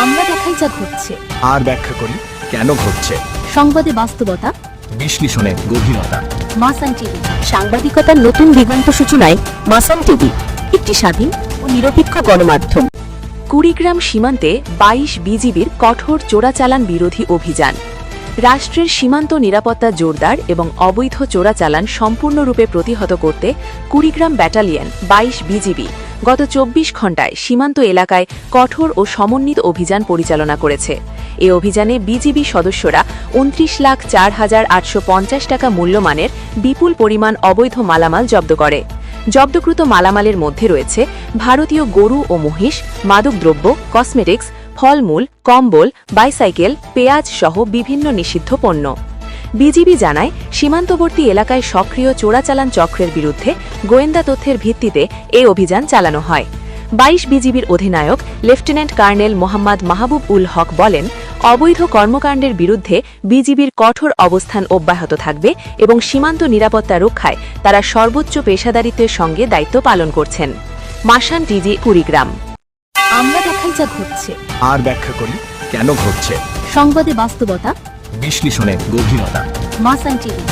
আমরা দেখাই যা ঘটছে, আর ব্যাখ্যা করি কেন ঘটছে। সংবাদে বাস্তবতা, বিশ্লেষণে গভীরতা। মাসান টিভি, সাংবাদিকতার নতুন দিগন্ত সূচনায় মাসান টিভি, একটি স্বাধীন ও নিরপেক্ষ গণমাধ্যম। কুড়িগ্রাম সীমান্তে ২২ বিজিবির কঠোর চোরাচালান বিরোধী অভিযান। রাষ্ট্রের সীমান্ত নিরাপত্তা জোরদার এবং অবৈধ চোরাচালান সম্পূর্ণরূপে প্রতিহত করতে কুড়িগ্রাম ব্যাটালিয়ন ২২ বিজিবি গত ২৪ ঘণ্টায় সীমান্ত এলাকায় কঠোর ও সমন্বিত অভিযান পরিচালনা করেছে। এ অভিযানে বিজিবি সদস্যরা ২৯,০৪,৮৫০ টাকা মূল্যমানের বিপুল পরিমাণ অবৈধ মালামাল জব্দ করে। জব্দকৃত মালামালের মধ্যে রয়েছে ভারতীয় গরু ও মহিষ, মাদকদ্রব্য, কসমেটিক্স, ফলমূল, কম্বল, বাইসাইকেল, পেঁয়াজ সহ বিভিন্ন নিষিদ্ধ পণ্য। বিজিবি জানায়, সীমান্তবর্তী এলাকায় সক্রিয় চোরাচালান চক্রের বিরুদ্ধে গোয়েন্দা তথ্যের ভিত্তিতে এ অভিযান চালানো হয়। ২২ বিজিবির অধিনায়ক লেফটেন্যান্ট কর্নেল মোহাম্মদ মাহবুব উল হক বলেন, অবৈধ কর্মকাণ্ডের বিরুদ্ধে বিজিবির কঠোর অবস্থান অব্যাহত থাকবে এবং সীমান্ত নিরাপত্তা রক্ষায় তারা সর্বোচ্চ পেশাদারিত্বের সঙ্গে দায়িত্ব পালন করছেন। মাসান টিভি, কুড়িগ্রাম। আমরা দেখাই যা ঘটছে, আর ব্যাখ্যা করি কেন ঘটছে। সংবাদে বাস্তবতা, বিশ্লেষণে গভীরতা। মাসান টিভি।